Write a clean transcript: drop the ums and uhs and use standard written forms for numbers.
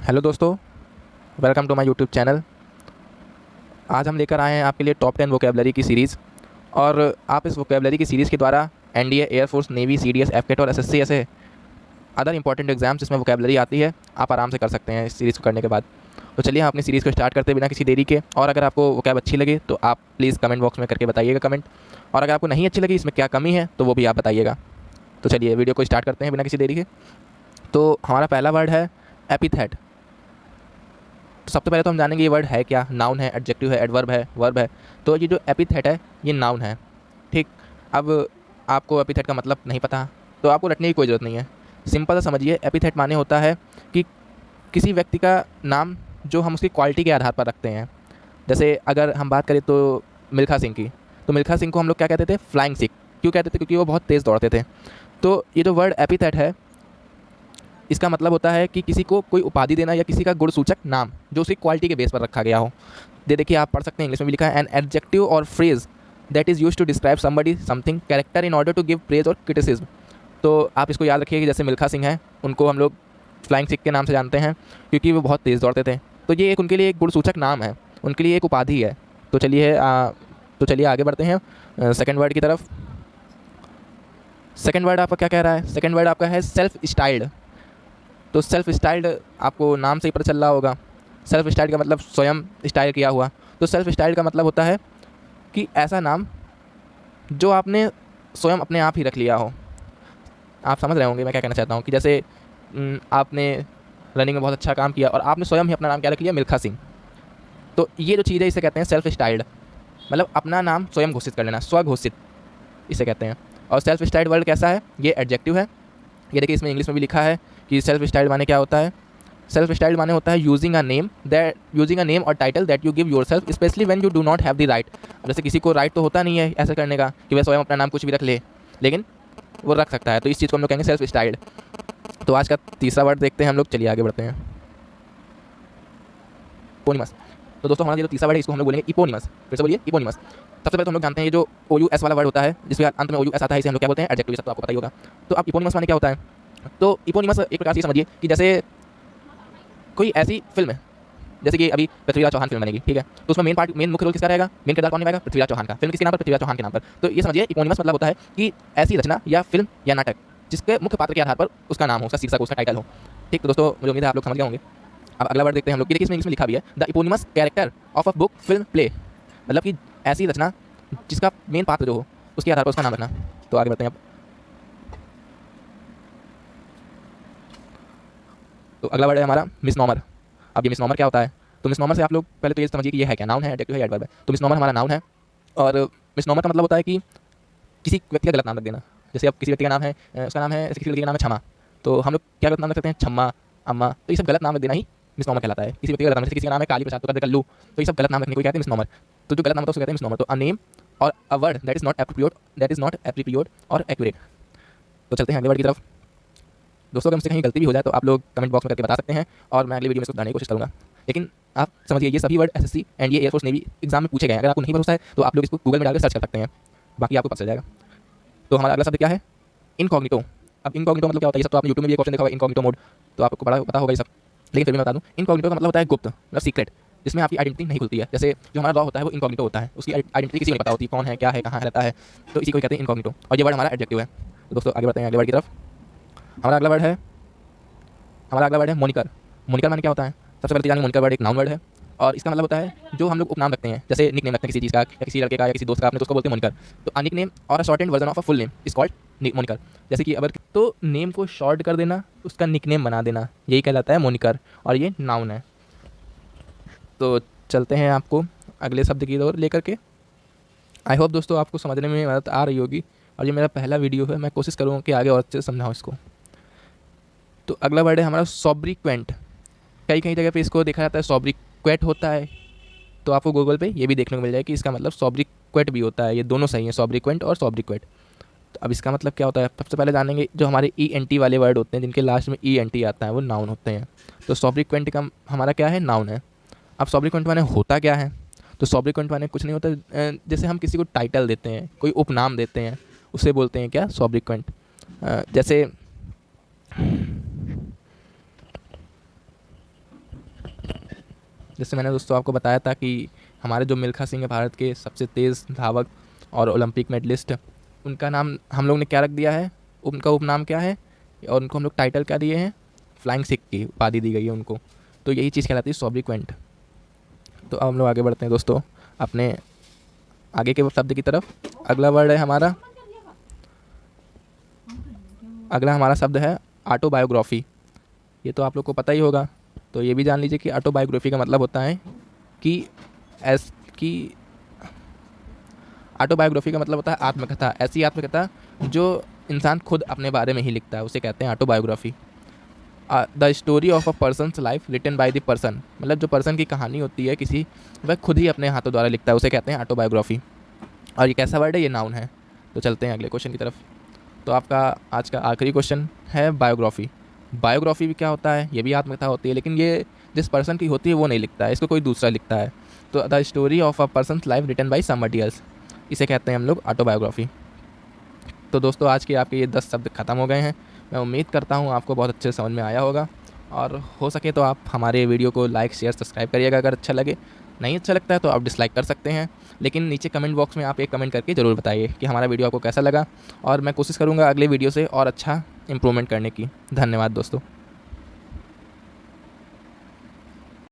Hello दोस्तों, welcome to my YouTube channel. आज हम लेकर आए हैं आपके लिए टॉप 10 वोकेबलरी की सीरीज़। और आप इस वोकेबलरी की सीरीज़ के द्वारा एनडीए, एयरफोर्स, नेवी, सीडीएस, एफकेट और एसएससी ऐसे अदर इंपॉर्टेंट एग्जाम्स जिसमें वोकेबलरी आती है, आप आराम से कर सकते हैं इस सीरीज़ को करने के बाद। तो चलिए हम अपनी सीरीज़ को स्टार्ट करते हैं बिना किसी देरी के। और अगर आपको वोकैब अच्छी लगे तो आप प्लीज़ कमेंट बॉक्स में करके बताइएगा कमेंट। और अगर आपको नहीं अच्छी लगी, इसमें क्या कमी है, तो वो भी आप बताइएगा। तो चलिए वीडियो को स्टार्ट करते हैं बिना किसी देरी के। तो हमारा पहला वर्ड है एपिथेट। तो सबसे पहले तो हम जानेंगे ये वर्ड है क्या। नाउन है, एडजेक्टिव है, एडवर्ब है, वर्ब है। तो ये जो एपिथेट है ये नाउन है। ठीक। अब आपको एपिथेट का मतलब नहीं पता तो आपको रटने की कोई ज़रूरत नहीं है। सिंपल सा समझिए, एपिथेट माने होता है कि किसी व्यक्ति का नाम जो हम उसकी क्वालिटी के आधार पर रखते हैं। जैसे अगर हम बात करें तो मिल्खा सिंह की, तो मिल्खा सिंह को हम लोग क्या कहते थे? फ्लाइंग सिख। क्यों कहते थे? क्योंकि वो बहुत तेज़ दौड़ते थे। तो ये जो वर्ड एपिथेट है, इसका मतलब होता है कि किसी को कोई उपाधि देना या किसी का गुणसूचक नाम जो उसकी क्वालिटी के बेस पर रखा गया हो। देखिए आप पढ़ सकते हैं, इंग्लिश में भी लिखा है an adjective or phrase that is use to describe somebody something character in order to give praise or criticism. तो आप इसको याद रखिए कि जैसे मिल्खा सिंह हैं, उनको हम लोग फ्लाइंग सिख के नाम से जानते हैं क्योंकि वो बहुत तेज़ दौड़ते थे। तो ये एक उनके लिए एक गुणसूचक नाम है, उनके लिए एक उपाधि है। तो चलिए आगे बढ़ते हैं सेकेंड वर्ड की तरफ। सेकेंड वर्ड आपका क्या कह रहा है? सेकेंड वर्ड आपका है सेल्फ स्टाइल्ड। तो सेल्फ स्टाइल्ड आपको नाम से ही पता चल रहा होगा। सेल्फ स्टाइल्ड का मतलब स्वयं स्टाइल किया हुआ। तो सेल्फ स्टाइल्ड का मतलब होता है कि ऐसा नाम जो आपने स्वयं अपने आप ही रख लिया हो। आप समझ रहे होंगे मैं क्या कहना चाहता हूँ कि जैसे आपने रनिंग में बहुत अच्छा काम किया और आपने स्वयं ही अपना नाम क्या रख लिया? मिल्खा सिंह। तो ये जो चीज़ है इसे कहते हैं सेल्फ स्टाइल्ड। मतलब अपना नाम स्वयं घोषित कर लेना, स्वघोषित इसे कहते हैं। और सेल्फ स्टाइल्ड वर्ड कैसा है? ये एडजेक्टिव है। ये देखिए इसमें इंग्लिश में भी लिखा है कि सेल्फ स्टाइल्ड माने क्या होता है। सेल्फ स्टाइल्ड माने होता है यूजिंग अ नेम और title that you give yourself specially when you do not have the right. जैसे किसी को राइट तो होता नहीं है ऐसा करने का कि वह स्वयं अपना नाम कुछ भी रख ले, लेकिन वो रख सकता है। तो इस चीज़ को हम लोग कहेंगे सेल्फ स्टाइल्ड। तो आज का तीसरा वर्ड देखते हैं हम लोग। चलिए आगे बढ़ते हैं। इपोनिमस। तो दोस्तों हमारा ये जो तीसरा वर्ड है इसको हम लोग बोलेंगे इपोनिमस। फिर से बोलिए इपोनिमस। सबसे पहले तो हम लोग जानते हैं ये जो ओ यू एस वाला वर्ड होता है जिसके अंत में ओ यू एस आता है, इसे हम लोग क्या बोलते हैं? एडजेक्टिव। सब तो आपको पता ही होगा। तो अब इपोनिमस माने क्या होता है? तो इपोनिमस एक प्रकार से समझिए कि जैसे कोई ऐसी फिल्म है, जैसे कि अभी पृथ्वीराज चौहान फिल्म बनेगी, ठीक है? तो उसमें मेन मुख्य रोल किसका रहेगा? मेन किरदार कौन निभाएगा? पृथ्वीराज चौहान का। फिल्म किसके नाम पर? पृथ्वीराज चौहान के नाम पर। तो ये समझिए इपोनिमस मतलब होता है कि ऐसी रचना या फिल्म या नाटक जिसके मुख्य पात्र के आधार पर उसका नाम हो, उसका शीर्षक हो, उसका टाइटल हो। ठीक। तो दोस्तों मुझे उम्मीद है आप लोग समझ गए होंगे। अब अगला वर्ड देखते हैं हम लोग। ये देखिए इसमें इंग्लिश में लिखा भी है the eponymous character of a book, film, play. मतलब कि ऐसी रचना जिसका मेन पात्र जो हो उसके आधार पर उसका नाम रखना। तो आगे बढ़ते हैं अब। तो अगला वर्ड है हमारा मिसनॉमर। अब ये मिसनॉमर क्या होता है? तो मिसनॉमर से आप लोग पहले तो ये समझिए कि ये है क्या? नाउन है, एडजेक्टिव है, एडवर्ब है। तो मिसनॉमर हमारा नाउन है। और मिसनॉमर का मतलब होता है कि किसी व्यक्ति का गलत नाम रख देना। जैसे अब किसी व्यक्ति का नाम है, उसका नाम है, किसी लड़की का नाम है क्षमा, तो हम लोग क्या गलत नाम रख सकते हैं? छम्मा, अम्मा। तो ये सब गलत नाम रख देना ही मिसनॉमर कहलाता है। किसी व्यक्ति का गलत नाम, जैसे किसी का नाम है काली प्रसाद तो कर दे कल्लू, तो ये सब गलत नाम रखने को कहते हैं मिसनॉमर। तो जो गलत नाम होता है उसको कहते हैं मिसनॉमर। तो अ नेम और a word that is not appropriate और एक्यूरेट। तो चलते हैं अगले वर्ड की तरफ। दोस्तों अगर मुझसे कहीं गलती भी हो जाए तो आप लोग कमेंट बॉक्स में करके बता सकते हैं और मैं अगली वीडियो में इसको बताने की कोशिश करूँगा। लेकिन आप समझिए ये सभी word SSC, NDA, air force, navy exam में पूछे गए हैं। अगर आपको नहीं भरोसा है तो आप लोग इसको गूगल में डालकर सर्च कर सकते हैं, बाकी आपको पता चल जाएगा। तो हमारा अगला शब्द क्या है? इनकॉग्निटो। अब इनकॉग्निटो मतलब क्या होता है? ये सब तो आप यूट्यूब में भी एक क्वेश्चन देखा होगा, इनकॉग्निटो मोड। तो आपको बड़ा पता होगा ये सब, लेकिन फिर भी मैं बता दूँ। इनकॉग्निटो का मतलब होता है गुप्त, मतलब सीक्रेट, जिसमें आपकी आइडेंटिटी नहीं खुलती है। जैसे जो हमारा लॉ होता है वो इनकॉग्निटो होता है, उसकी आइडेंटिटी किसी को नहीं पता होती, कौन है, क्या है, कहाँ रहता है। तो इसी को कहते हैं इनकॉग्निटो। और ये वर्ड हमारा एडजेक्टिव है। तो दोस्तों आगे बढ़ते हैं अगले वर्ड की तरफ। हमारा अगला वर्ड है मोनिकर। मोनिकर माने क्या होता है? सबसे पहले तो जानिए मोनिकर वर्ड एक नाउन वर्ड है और इसका मतलब होता है जो हम लोग उपनाम रखते हैं। जैसे निक नेम रखते हैं किसी चीज़ का, या किसी लड़के का, या किसी दोस्त का, आपने तो उसको बोलते हैं मोनिकर। तो अ निक नेम और a shortened version of a full name is called moniker. जैसे कि अगर तो नेम को शॉर्ट कर देना, उसका निक नेम बना देना, यही कहलाता है मोनिकर और ये नाउन है। तो चलते हैं आपको अगले शब्द की ओर लेकर के। आई होप दोस्तों आपको समझने में मदद आ रही होगी। और ये मेरा पहला वीडियो है, मैं कोशिश करूँगा कि आगे और अच्छे से समझाऊँ इसको। तो अगला वर्ड है हमारा सॉब्रिक्वेंट। कई कई जगह पे इसको देखा जाता है सॉब्रिक्वेट होता है, तो आपको गूगल पे ये भी देखने को मिल जाए कि इसका मतलब सॉब्रिक्वेट भी होता है। ये दोनों सही है, सॉब्रिक्वेंट और सॉब्रिक्वेट। तो अब इसका मतलब क्या होता है? सबसे पहले जानेंगे जो हमारे ई एन टी वाले वर्ड होते हैं जिनके लास्ट में ई एन टी आता है वो नाउन होते हैं। तो सॉब्रिक्वेंट का हमारा क्या है? नाउन है। अब सॉब्रिक्वेंट माने होता क्या है? तो सॉब्रिक्वेंट माने कुछ नहीं होता, जैसे हम किसी को टाइटल देते हैं, कोई उपनाम देते हैं, उसे बोलते हैं क्या? सॉब्रिक्वेंट। जैसे जैसे मैंने दोस्तों आपको बताया था कि हमारे जो मिल्खा सिंह है भारत के सबसे तेज़ धावक और ओलंपिक मेडलिस्ट, उनका नाम हम लोग ने क्या रख दिया है, उनका उपनाम क्या है और उनको हम लोग टाइटल क्या दिए हैं, फ्लाइंग सिख की उपाधि दी गई है उनको। तो यही चीज़ कहलाती है सॉब्रिक्वेंट। तो अब हम लोग आगे बढ़ते हैं दोस्तों अपने आगे के शब्द की तरफ। अगला वर्ड है हमारा, अगला हमारा शब्द है ऑटोबायोग्राफी। ये तो आप लोग को पता ही होगा, तो ये भी जान लीजिए कि ऑटोबायोग्राफी का मतलब होता है कि ऑटोबायोग्राफी का मतलब होता है आत्मकथा। ऐसी आत्मकथा जो इंसान खुद अपने बारे में ही लिखता है, उसे कहते हैं autobiography. The story of a person's life written by the person, मतलब जो पर्सन की कहानी होती है किसी, वह खुद ही अपने हाथों द्वारा लिखता है, उसे कहते हैं ऑटोबायोग्राफी। और ये कैसा वर्ड है, ये नाउन है। तो चलते हैं अगले क्वेश्चन की तरफ। तो आपका आज का आखिरी क्वेश्चन है बायोग्राफी। बायोग्राफी भी क्या होता है, ये भी आत्मकथा होती है, लेकिन ये जिस पर्सन की होती है वो नहीं लिखता है, इसको कोई दूसरा लिखता है। तो the story of a person's life written by somebody else, इसे कहते हैं हम लोग ऑटोबायोग्राफी। तो दोस्तों आज के आपके ये 10 शब्द ख़त्म हो गए हैं। मैं उम्मीद करता हूँ आपको बहुत अच्छे समझ में आया होगा, और हो सके तो आप हमारे वीडियो को लाइक शेयर सब्सक्राइब करिएगा अगर अच्छा लगे। नहीं अच्छा लगता है तो आप डिसलाइक कर सकते हैं, लेकिन नीचे कमेंट बॉक्स में आप एक कमेंट करके ज़रूर बताइए कि हमारा वीडियो आपको कैसा लगा, और मैं कोशिश करूँगा अगले वीडियो से और अच्छा इम्प्रूवमेंट करने की। धन्यवाद दोस्तों।